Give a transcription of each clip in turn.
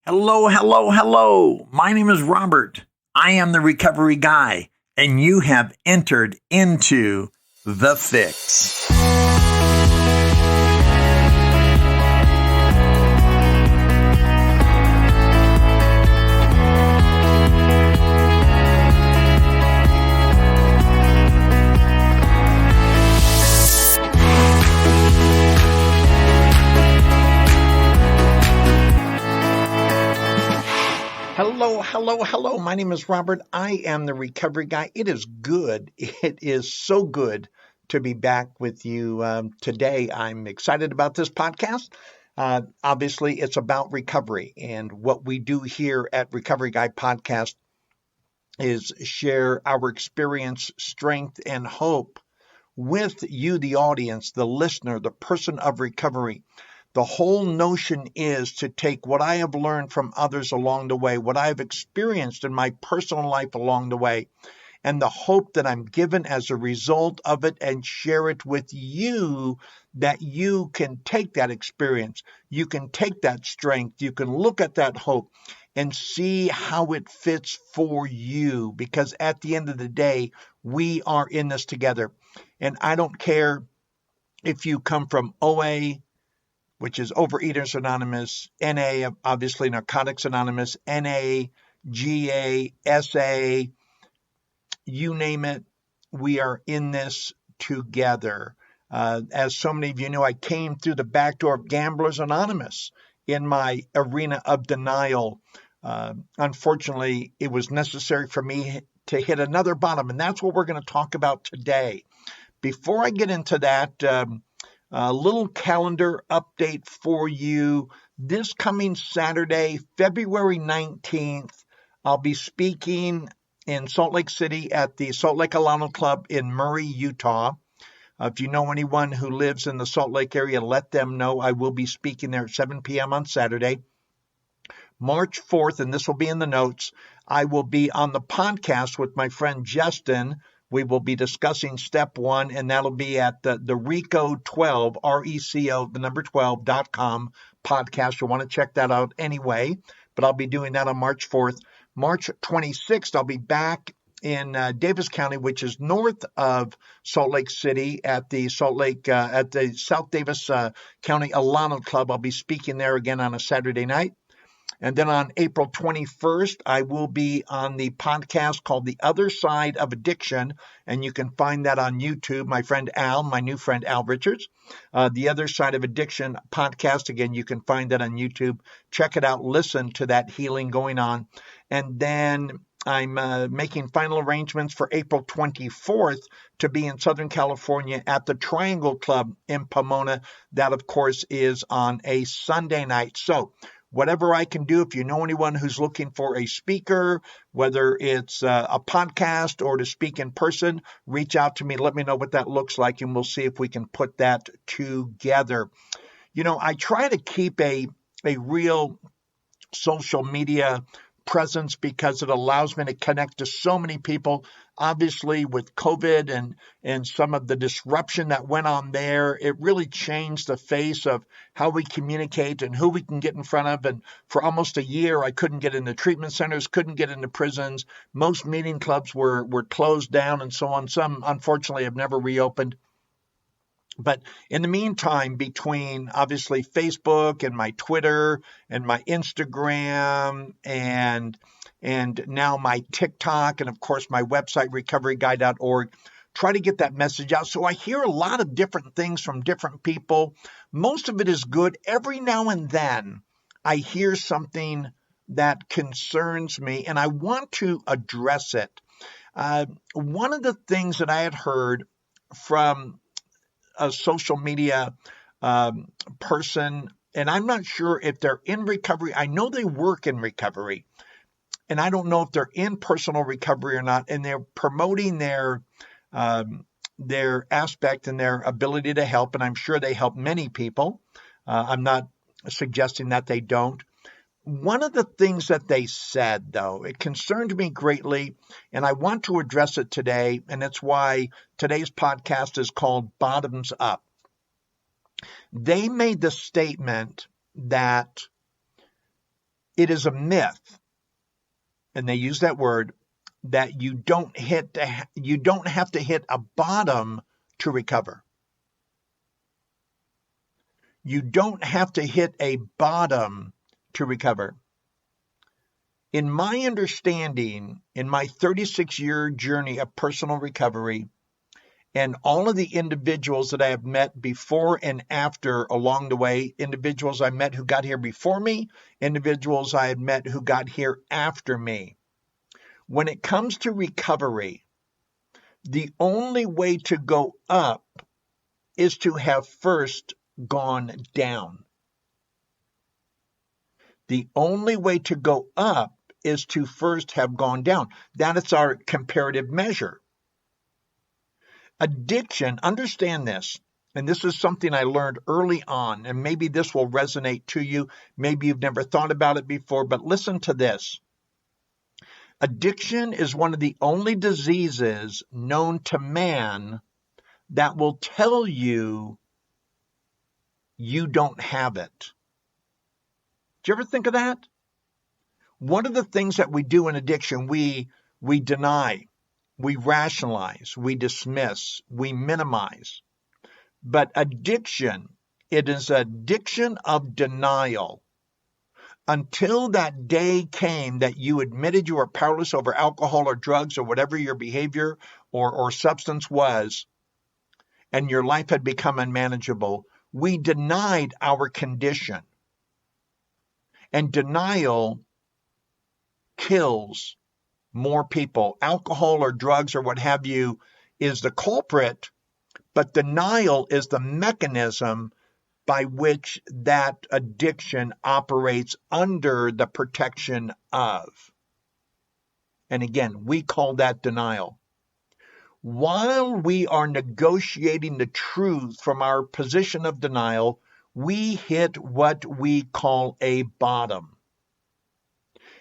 Hello, hello, hello. My name is Robert. I am the recovery guy, and you have entered into The Fix. Hello, hello, hello. My name is Robert. I am the recovery guy. It is good. It is so good to be back with you today. I'm excited about this podcast. Obviously, it's about recovery. And what we do here at Recovery Guy Podcast is share our experience, strength, and hope with you, the audience, the listener, the person of recovery. The whole notion is to take what I have learned from others along the way, what I've experienced in my personal life along the way, and the hope that I'm given as a result of it and share it with you, that you can take that experience, you can take that strength, you can look at that hope and see how it fits for you. Because at the end of the day, we are in this together. And I don't care if you come from OA, which is Overeaters Anonymous, NA, obviously Narcotics Anonymous, NA, GA, SA, you name it, we are in this together. As so many of you know, I came through the back door of Gamblers Anonymous in my arena of denial. Unfortunately, it was necessary for me to hit another bottom, and that's what we're going to talk about today. Before I get into that, a little calendar update for you. This coming Saturday, February 19th, I'll be speaking in Salt Lake City at the Salt Lake Alano Club in Murray, Utah. If you know anyone who lives in the Salt Lake area, let them know. I will be speaking there at 7 p.m. on Saturday. March 4th, and this will be in the notes, I will be on the podcast with my friend Justin. We will be discussing step one, and that'll be at the RECO 12, RECO, the number 12.com podcast. You'll want to check that out anyway, but I'll be doing that on March 4th. March 26th, I'll be back in Davis County, which is north of Salt Lake City at the South Davis County Alano Club. I'll be speaking there again on a Saturday night. And then on April 21st, I will be on the podcast called The Other Side of Addiction, and you can find that on YouTube. My friend Al, my new friend Al Richards, The Other Side of Addiction podcast. Again, you can find that on YouTube. Check it out. Listen to that healing going on. And then I'm making final arrangements for April 24th to be in Southern California at the Triangle Club in Pomona. That, of course, is on a Sunday night. So whatever I can do, if you know anyone who's looking for a speaker, whether it's a podcast or to speak in person, reach out to me. Let me know what that looks like, and we'll see if we can put that together. You know, I try to keep a real social media presence because it allows me to connect to so many people. Obviously, with COVID and some of the disruption that went on there, it really changed the face of how we communicate and who we can get in front of. And for almost a year, I couldn't get into treatment centers, couldn't get into prisons. Most meeting clubs were closed down and so on. Some, unfortunately, have never reopened. But in the meantime, between obviously Facebook and my Twitter and my Instagram and now my TikTok and, of course, my website, recoveryguy.org, try to get that message out. So I hear a lot of different things from different people. Most of it is good. Every now and then I hear something that concerns me, and I want to address it. One of the things that I had heard from a social media person, and I'm not sure if they're in recovery. I know they work in recovery, and I don't know if they're in personal recovery or not, and they're promoting their aspect and their ability to help, and I'm sure they help many people. I'm not suggesting that they don't. One of the things that they said, though, it concerned me greatly, and I want to address it today, and it's why today's podcast is called Bottoms Up. They made the statement that It is a myth, and they use that word, that you don't have to hit a bottom to recover. You don't have to hit a bottom to recover. In my understanding, in my 36-year journey of personal recovery, and all of the individuals that I have met before and after along the way, individuals I met who got here before me, individuals I had met who got here after me, when it comes to recovery, the only way to go up is to have first gone down. The only way to go up is to first have gone down. That is our comparative measure. Addiction, understand this, and this is something I learned early on, and maybe this will resonate to you. Maybe you've never thought about it before, but listen to this. Addiction is one of the only diseases known to man that will tell you you don't have it. Do you ever think of that? One of the things that we do in addiction, we deny, we rationalize, we dismiss, we minimize. But addiction, it is addiction of denial. Until that day came that you admitted you were powerless over alcohol or drugs or whatever your behavior or substance was, and your life had become unmanageable, we denied our condition. And denial kills more people. Alcohol or drugs or what have you is the culprit, but denial is the mechanism by which that addiction operates under the protection of. And again, we call that denial. While we are negotiating the truth from our position of denial, we hit what we call a bottom.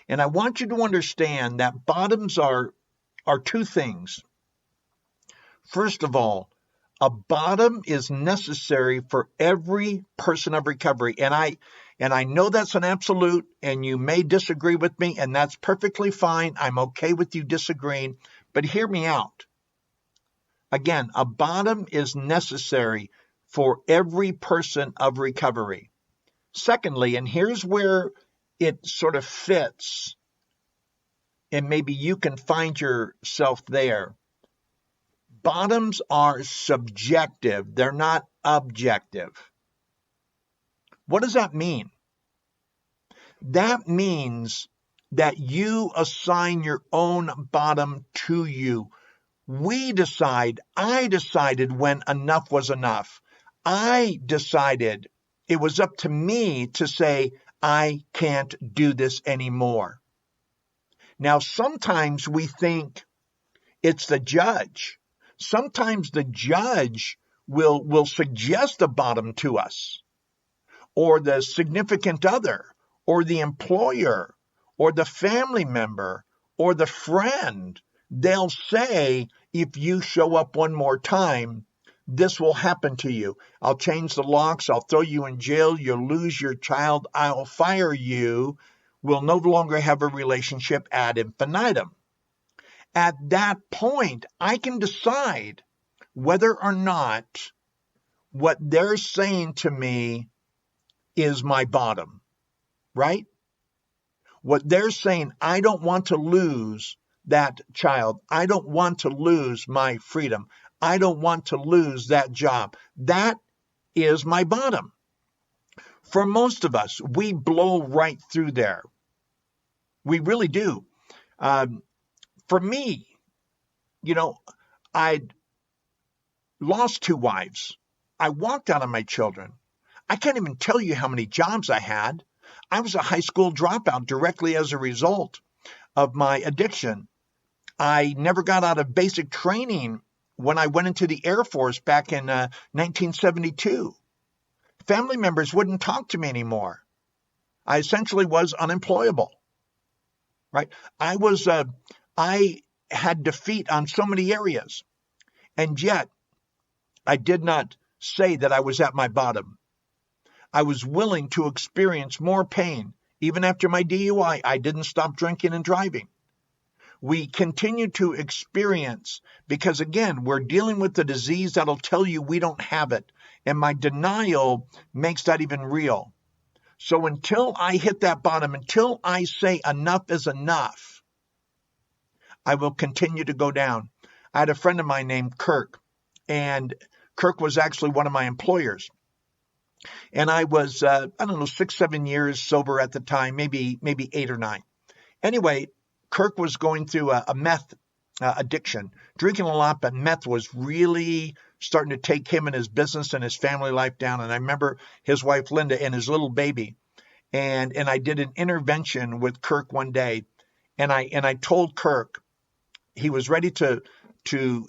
And I want you to understand that bottoms are two things. First of all, a bottom is necessary for every person of recovery. And I know that's an absolute, and you may disagree with me, and that's perfectly fine. I'm okay with you disagreeing, but hear me out. Again, a bottom is necessary for every person of recovery. Secondly, and here's where it sort of fits, and maybe you can find yourself there. Bottoms are subjective. They're not objective. What does that mean? That means that you assign your own bottom to you. I decided when enough was enough. I decided it was up to me to say, I can't do this anymore. Now, sometimes we think it's the judge. Sometimes the judge will suggest a bottom to us, or the significant other, or the employer, or the family member, or the friend. They'll say, if you show up one more time, this will happen to you. I'll change the locks. I'll throw you in jail. You'll lose your child. I'll fire you. We'll no longer have a relationship ad infinitum. At that point, I can decide whether or not what they're saying to me is my bottom, right? What they're saying, I don't want to lose that child. I don't want to lose my freedom. I don't want to lose that job. That is my bottom. For most of us, we blow right through there. We really do. For me, I'd lost 2 wives. I walked out on my children. I can't even tell you how many jobs I had. I was a high school dropout directly as a result of my addiction. I never got out of basic training when I went into the Air Force back in 1972. Family members wouldn't talk to me anymore. I essentially was unemployable, right? I had defeat on so many areas, and yet I did not say that I was at my bottom. I was willing to experience more pain Even after my DUI, I didn't stop drinking and driving. We continue to experience, because again, we're dealing with the disease that'll tell you we don't have it. And my denial makes that even real. So until I hit that bottom, until I say enough is enough, I will continue to go down. I had a friend of mine named Kirk, and Kirk was actually one of my employers. And I was, 6, 7 years sober at the time, maybe 8 or 9. Anyway, Kirk was going through a meth addiction, drinking a lot, but meth was really starting to take him and his business and his family life down. And I remember his wife, Linda, and his little baby. And I did an intervention with Kirk one day. And I told Kirk he was ready to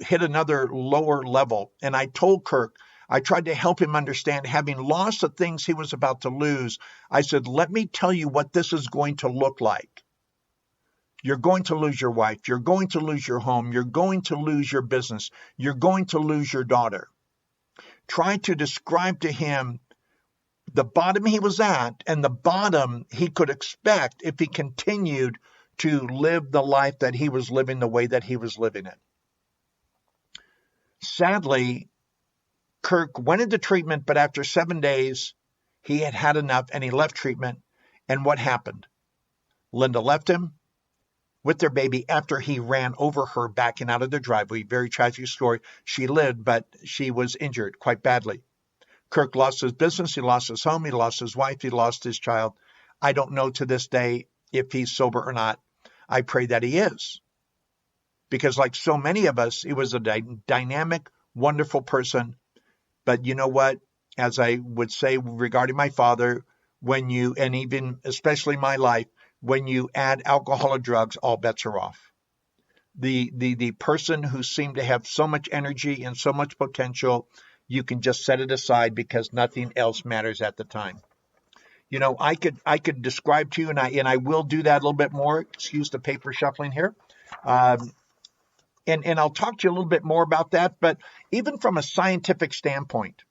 hit another lower level. And I told Kirk, I tried to help him understand, having lost the things he was about to lose. I said, let me tell you what this is going to look like. You're going to lose your wife. You're going to lose your home. You're going to lose your business. You're going to lose your daughter. Try to describe to him the bottom he was at and the bottom he could expect if he continued to live the life that he was living the way that he was living it. Sadly, Kirk went into treatment, but after 7 days, he had had enough and he left treatment. And what happened? Linda left him with their baby after he ran over her backing out of their driveway. Very tragic story. She lived, but she was injured quite badly. Kirk lost his business. He lost his home. He lost his wife. He lost his child. I don't know to this day if he's sober or not. I pray that he is. Because like so many of us, he was a dynamic, wonderful person. But you know what? As I would say regarding my father, when you, and even especially my life, when you add alcohol or drugs, all bets are off. The person who seemed to have so much energy and so much potential, you can just set it aside because nothing else matters at the time. You know, I could describe to you, and I will do that a little bit more. Excuse the paper shuffling here. And I'll talk to you a little bit more about that. But even from a scientific standpoint,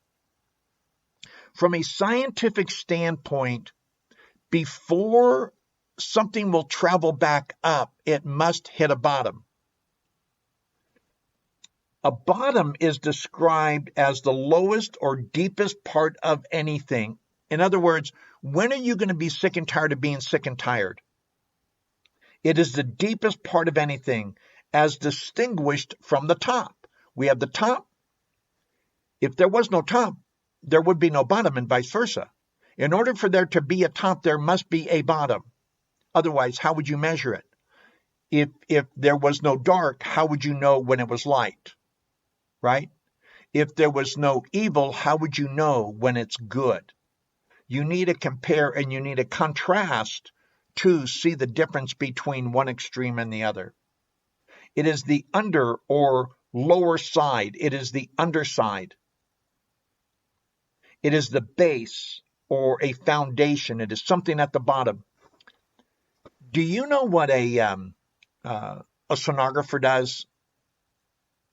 before something will travel back up, it must hit a bottom. A bottom is described as the lowest or deepest part of anything. In other words, when are you going to be sick and tired of being sick and tired? It is the deepest part of anything, as distinguished from the top. We have the top. If there was no top, there would be no bottom, and vice versa. In order for there to be a top, there must be a bottom. Otherwise, how would you measure it? If there was no dark, how would you know when it was light? Right? If there was no evil, how would you know when it's good? You need to compare and you need to contrast to see the difference between one extreme and the other. It is the under or lower side. It is the underside. It is the base or a foundation. It is something at the bottom. Do you know what a sonographer does?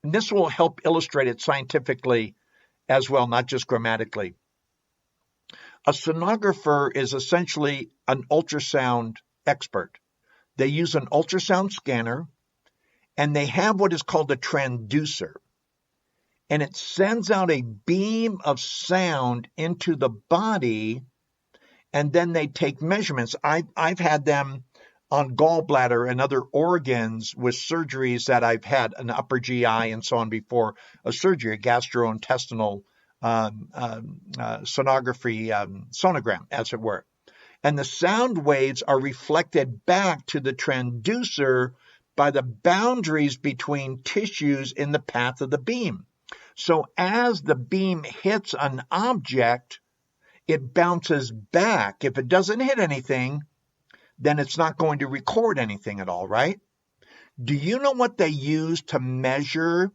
And this will help illustrate it scientifically as well, not just grammatically. A sonographer is essentially an ultrasound expert. They use an ultrasound scanner, and they have what is called a transducer. And it sends out a beam of sound into the body, and then they take measurements. I've had them on gallbladder and other organs with surgeries that I've had, an upper GI and so on before a surgery, a gastrointestinal sonography, sonogram, as it were. And the sound waves are reflected back to the transducer by the boundaries between tissues in the path of the beam. So as the beam hits an object, it bounces back. If it doesn't hit anything, then it's not going to record anything at all, right? Do you know what they use to measure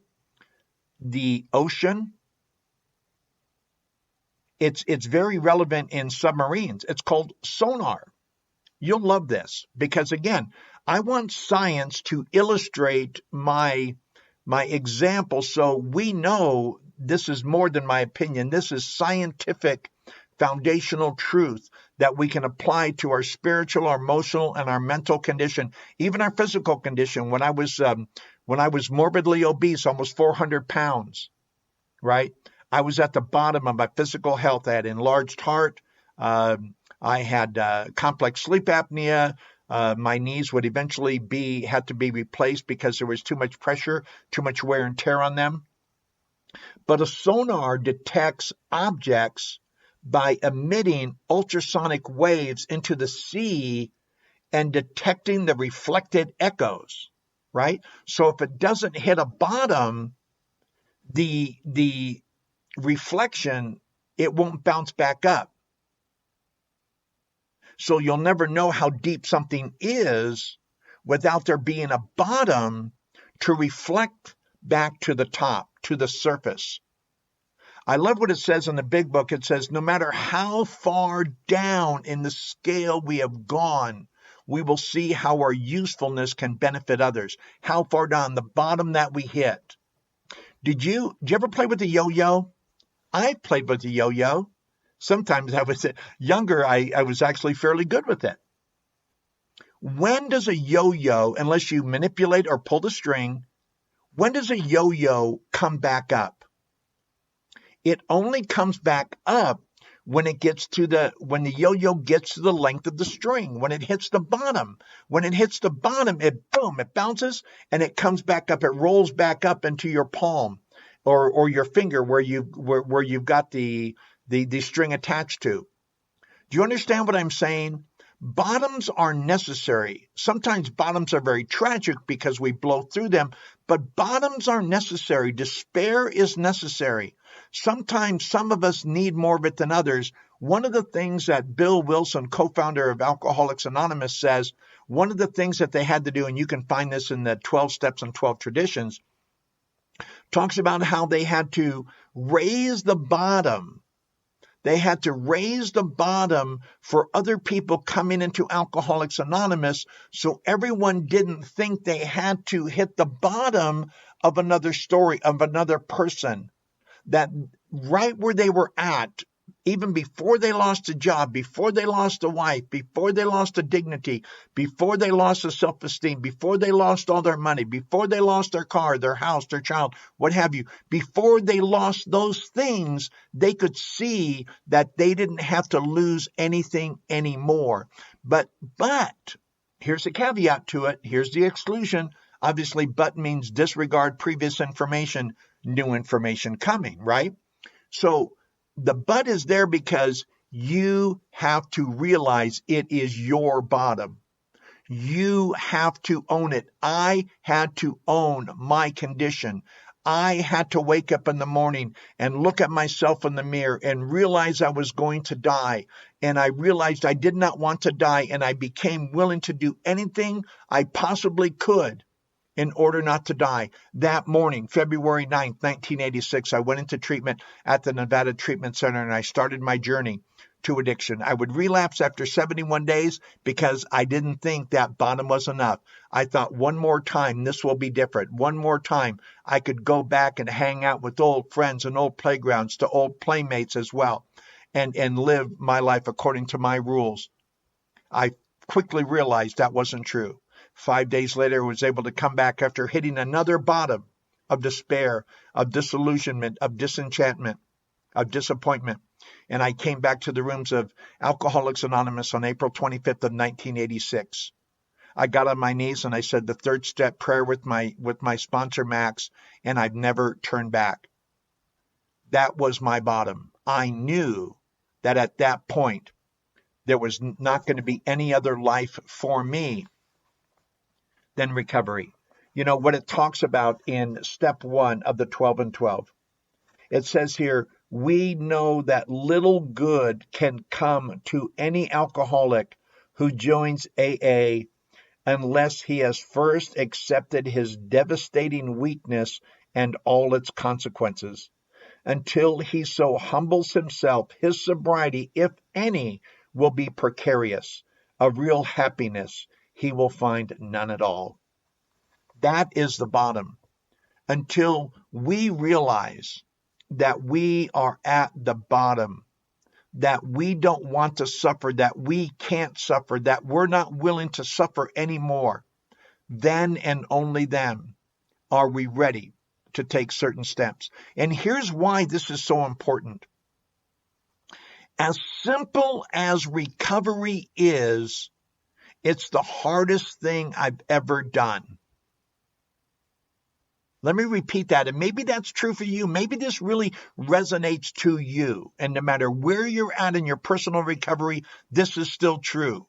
the ocean? It's very relevant in submarines. It's called sonar. You'll love this because, again, I want science to illustrate my example so we know this is more than my opinion. This is scientific foundational truth that we can apply to our spiritual, our emotional, and our mental condition, even our physical condition. When I was morbidly obese, almost 400 pounds, right? I was at the bottom of my physical health. I had enlarged heart. I had complex sleep apnea. My knees would eventually had to be replaced because there was too much pressure, too much wear and tear on them. But a sonar detects objects by emitting ultrasonic waves into the sea and detecting the reflected echoes, right? So if it doesn't hit a bottom, the reflection, it won't bounce back up. So you'll never know how deep something is without there being a bottom to reflect back to the top, to the surface. I love what it says in the big book. It says, no matter how far down in the scale we have gone, we will see how our usefulness can benefit others. How far down, the bottom that we hit. Did you ever play with a yo-yo? I played with a yo-yo. Sometimes I was younger, I was actually fairly good with it. When does a yo-yo, unless you manipulate or pull the string, when does a yo-yo come back up? It only comes back up when the yo-yo gets to the length of the string, when it hits the bottom. When it hits the bottom, it bounces and it comes back up. It rolls back up into your palm or your finger where you've got the string attached to. Do you understand what I'm saying? Bottoms are necessary. Sometimes bottoms are very tragic because we blow through them, but bottoms are necessary. Despair is necessary. Sometimes some of us need more of it than others. One of the things that Bill Wilson, co-founder of Alcoholics Anonymous, says, one of the things that they had to do, and you can find this in the 12 Steps and 12 Traditions, talks about how they had to raise the bottom. They had to raise the bottom for other people coming into Alcoholics Anonymous so everyone didn't think they had to hit the bottom of another story, of another person. That right where they were at, even before they lost a job, before they lost a wife, before they lost a dignity, before they lost a self-esteem, before they lost all their money, before they lost their car, their house, their child, what have you, before they lost those things, they could see that they didn't have to lose anything anymore. But here's a caveat to it. Here's the exclusion. Obviously, but means disregard previous information, new information coming, right? So the but is there because you have to realize it is your bottom. You have to own it. I had to own my condition. I had to wake up in the morning and look at myself in the mirror and realize I was going to die. And I realized I did not want to die, and I became willing to do anything I possibly could in order not to die. That morning, February 9th, 1986, I went into treatment at the Nevada Treatment Center, and I started my journey to addiction. I would relapse after 71 days because I didn't think that bottom was enough. I thought one more time, this will be different. One more time, I could go back and hang out with old friends and old playgrounds, to old playmates as well, and live my life according to my rules. I quickly realized that wasn't true. 5 days later, I was able to come back after hitting another bottom of despair, of disillusionment, of disenchantment, of disappointment. And I came back to the rooms of Alcoholics Anonymous on April 25th of 1986. I got on my knees and I said the third step prayer with my sponsor, Max, and I've never turned back. That was my bottom. I knew that at that point, there was not going to be any other life for me than recovery. You know what it talks about in step 1 of the 12 and 12. It says here, we know that little good can come to any alcoholic who joins AA unless he has first accepted his devastating weakness and all its consequences. Until he so humbles himself, his sobriety, if any, will be precarious. Of real happiness, he will find none at all. That is the bottom. Until we realize that we are at the bottom, that we don't want to suffer, that we can't suffer, that we're not willing to suffer anymore, then and only then are we ready to take certain steps. And here's why this is so important. As simple as recovery is, it's the hardest thing I've ever done. Let me repeat that. And maybe that's true for you. Maybe this really resonates to you. And no matter where you're at in your personal recovery, this is still true.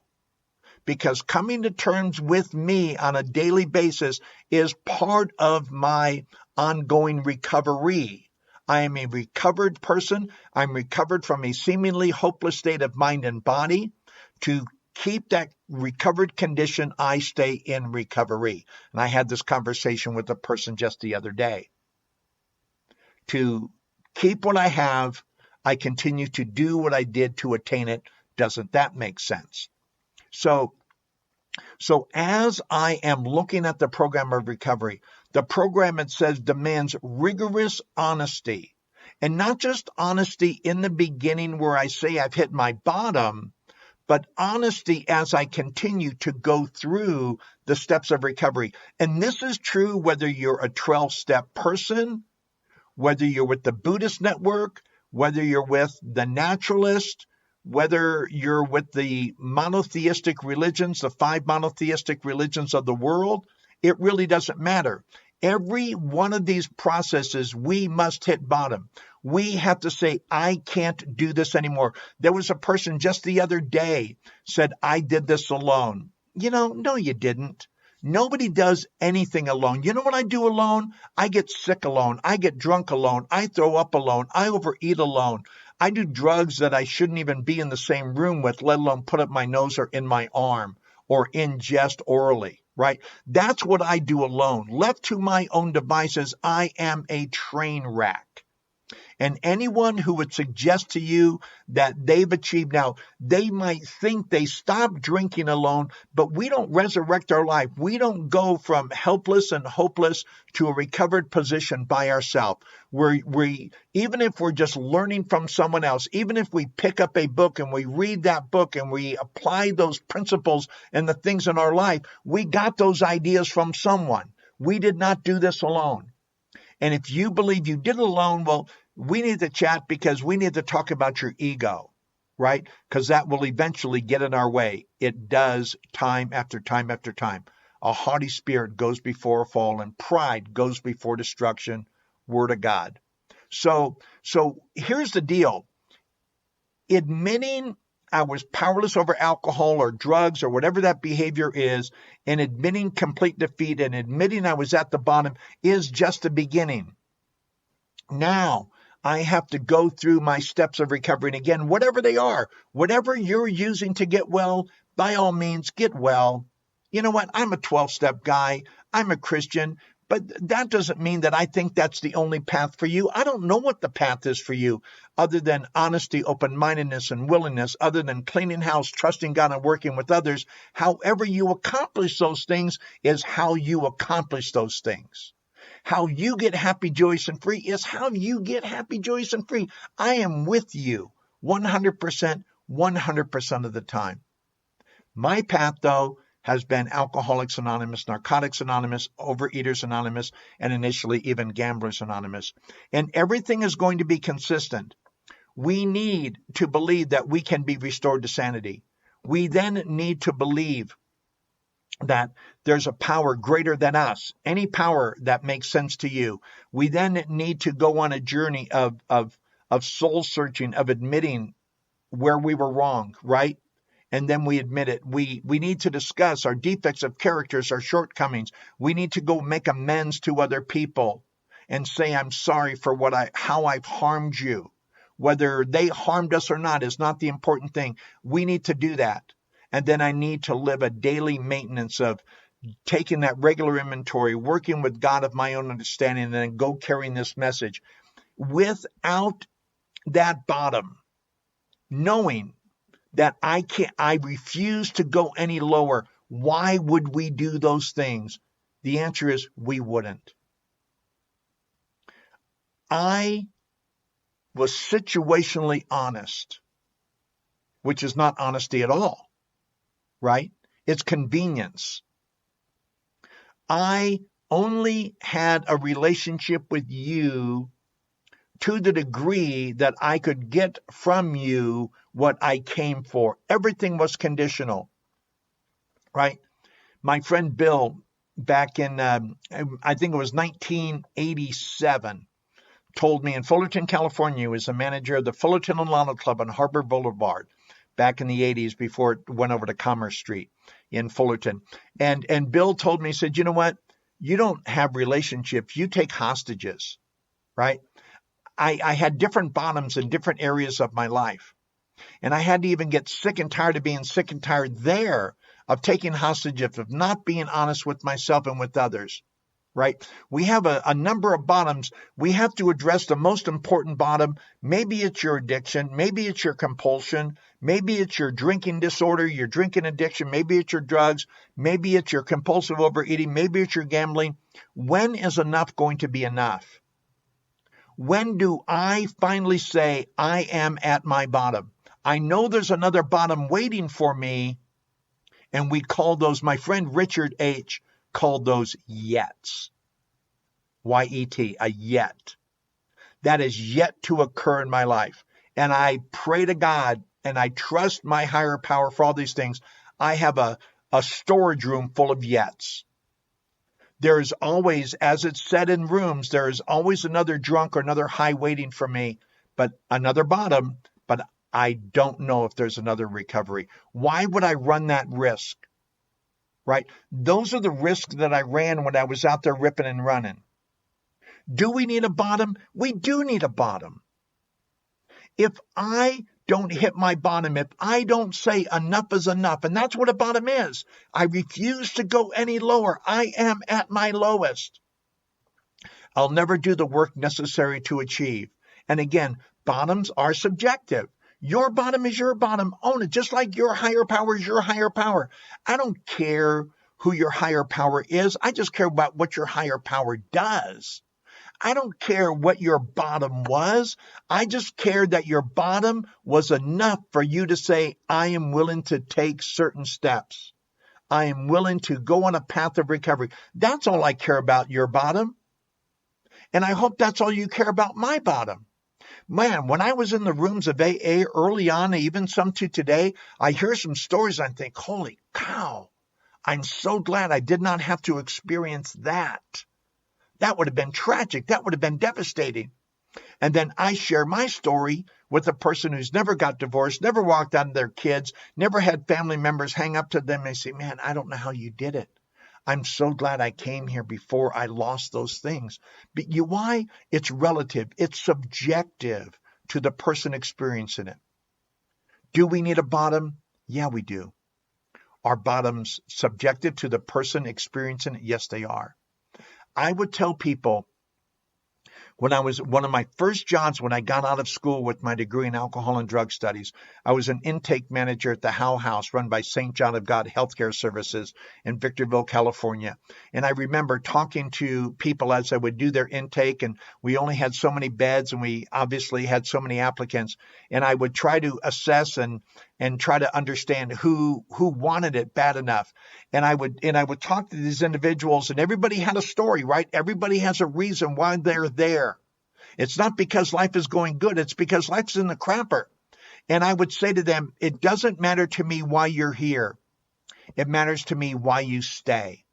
Because coming to terms with me on a daily basis is part of my ongoing recovery. I am a recovered person. I'm recovered from a seemingly hopeless state of mind and body. To keep that recovered condition, I stay in recovery. And I had this conversation with a person just the other day. To keep what I have, I continue to do what I did to attain it. Doesn't that make sense? So as I am looking at the program of recovery, the program, it says, demands rigorous honesty. And not just honesty in the beginning where I say I've hit my bottom, but honesty as I continue to go through the steps of recovery. And this is true whether you're a 12-step person, whether you're with the Buddhist network, whether you're with the naturalist, whether you're with the monotheistic religions, the 5 monotheistic religions of the world, it really doesn't matter. Every one of these processes, we must hit bottom. We have to say, I can't do this anymore. There was a person just the other day said, I did this alone. No, you didn't. Nobody does anything alone. You know what I do alone? I get sick alone. I get drunk alone. I throw up alone. I overeat alone. I do drugs that I shouldn't even be in the same room with, let alone put up my nose or in my arm or ingest orally, right? That's what I do alone. Left to my own devices, I am a train wreck. And anyone who would suggest to you that they've achieved now, they might think they stopped drinking alone, but we don't resurrect our life. We don't go from helpless and hopeless to a recovered position by ourselves. We even if we're just learning from someone else, even if we pick up a book and we read that book and we apply those principles and the things in our life, we got those ideas from someone. We did not do this alone. And if you believe you did it alone, well, we need to chat because we need to talk about your ego, right? Because that will eventually get in our way. It does time after time after time. A haughty spirit goes before a fall, and pride goes before destruction. Word of God. So here's the deal. Admitting I was powerless over alcohol or drugs or whatever that behavior is, and admitting complete defeat and admitting I was at the bottom is just the beginning. Now, I have to go through my steps of recovery. And again, whatever they are, whatever you're using to get well, by all means, get well. You know what? I'm a 12-step guy. I'm a Christian. But that doesn't mean that I think that's the only path for you. I don't know what the path is for you other than honesty, open-mindedness, and willingness, other than cleaning house, trusting God, and working with others. However you accomplish those things is how you accomplish those things. How you get happy, joyous, and free is how you get happy, joyous, and free. I am with you 100%, 100% of the time. My path, though, has been Alcoholics Anonymous, Narcotics Anonymous, Overeaters Anonymous, and initially even Gamblers Anonymous. And everything is going to be consistent. We need to believe that we can be restored to sanity. We then need to believe that there's a power greater than us, any power that makes sense to you. We then need to go on a journey of soul searching, of admitting where we were wrong, right? And then we admit it. We need to discuss our defects of characters, our shortcomings. We need to go make amends to other people and say, I'm sorry for how I've harmed you. Whether they harmed us or not is not the important thing. We need to do that. And then I need to live a daily maintenance of taking that regular inventory, working with God of my own understanding, and then go carrying this message. Without that bottom, knowing that I refuse to go any lower. Why would we do those things? The answer is we wouldn't. I was situationally honest which is not honesty at all, right? It's convenience. I only had a relationship with you to the degree that I could get from you what I came for. Everything was conditional, right? My friend Bill, back in, I think it was 1987, told me in Fullerton, California, he was the manager of the Fullerton Alano Club on Harbor Boulevard back in the 80s before it went over to Commerce Street in Fullerton. And Bill told me, he said, you know what? You don't have relationships. You take hostages, right? I had different bottoms in different areas of my life. And I had to even get sick and tired of being sick and tired there of taking hostages, of not being honest with myself and with others, right? We have a number of bottoms. We have to address the most important bottom. Maybe it's your addiction. Maybe it's your compulsion. Maybe it's your drinking disorder, your drinking addiction. Maybe it's your drugs. Maybe it's your compulsive overeating. Maybe it's your gambling. When is enough going to be enough? When do I finally say I am at my bottom? I know there's another bottom waiting for me, and we call those, my friend Richard H. called those yets. Y-E-T, a yet. That is yet to occur in my life. And I pray to God, and I trust my higher power for all these things. I have a storage room full of yets. There's always, as it's said in rooms, there is always another drunk or another high waiting for me, but another bottom, but I don't know if there's another recovery. Why would I run that risk? Right? Those are the risks that I ran when I was out there ripping and running. Do we need a bottom? We do need a bottom. If I don't hit my bottom, if I don't say enough is enough, and that's what a bottom is, I refuse to go any lower. I am at my lowest. I'll never do the work necessary to achieve. And again, bottoms are subjective. Your bottom is your bottom. Own it, just like your higher power is your higher power. I don't care who your higher power is. I just care about what your higher power does. I don't care what your bottom was. I just care that your bottom was enough for you to say, I am willing to take certain steps. I am willing to go on a path of recovery. That's all I care about, your bottom. And I hope that's all you care about, my bottom. Man, when I was in the rooms of AA early on, even some to today, I hear some stories and I think, holy cow, I'm so glad I did not have to experience that. That would have been tragic. That would have been devastating. And then I share my story with a person who's never got divorced, never walked out on their kids, never had family members hang up to them and say, man, I don't know how you did it. I'm so glad I came here before I lost those things. But why? It's relative. It's subjective to the person experiencing it. Do we need a bottom? Yeah, we do. Are bottoms subjective to the person experiencing it? Yes, they are. I would tell people, when I was one of my first jobs when I got out of school with my degree in alcohol and drug studies, I was an intake manager at the Howe House run by St. John of God Healthcare Services in Victorville, California. And I remember talking to people as I would do their intake, and we only had so many beds and we obviously had so many applicants. And I would try to assess and try to understand who wanted it bad enough. And I would talk to these individuals, and everybody had a story, right? Everybody has a reason why they're there. It's not because life is going good. It's because life's in the crapper. And I would say to them, it doesn't matter to me why you're here. It matters to me why you stay.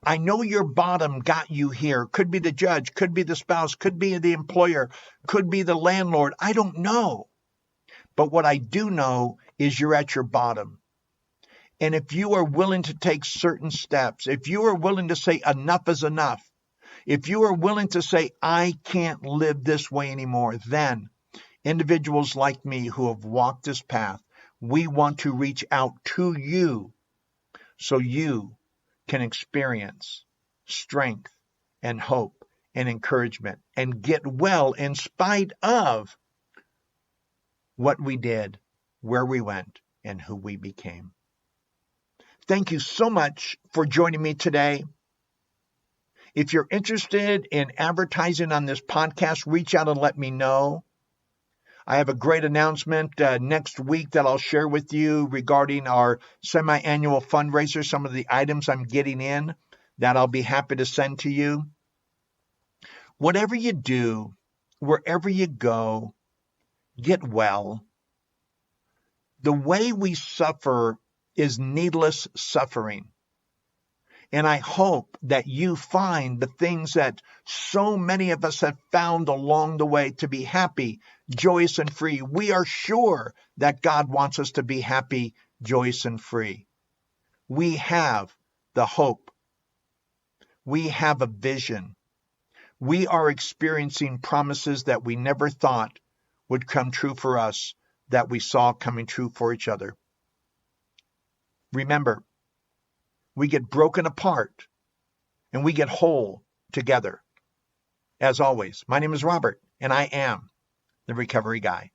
I know your bottom got you here. Could be the judge, could be the spouse, could be the employer, could be the landlord. I don't know. But what I do know is you're at your bottom. And if you are willing to take certain steps, if you are willing to say enough is enough, if you are willing to say, I can't live this way anymore, then individuals like me who have walked this path, we want to reach out to you so you can experience strength and hope and encouragement and get well in spite of what we did, where we went, and who we became. Thank you so much for joining me today. If you're interested in advertising on this podcast, reach out and let me know. I have a great announcement next week that I'll share with you regarding our semi-annual fundraiser, some of the items I'm getting in that I'll be happy to send to you. Whatever you do, wherever you go, get well. The way we suffer is needless suffering. And I hope that you find the things that so many of us have found along the way to be happy, joyous, and free. We are sure that God wants us to be happy, joyous, and free. We have the hope. We have a vision. We are experiencing promises that we never thought would come true for us, that we saw coming true for each other. Remember, we get broken apart and we get whole together. As always, my name is Robert, and I am the Recovery Guy.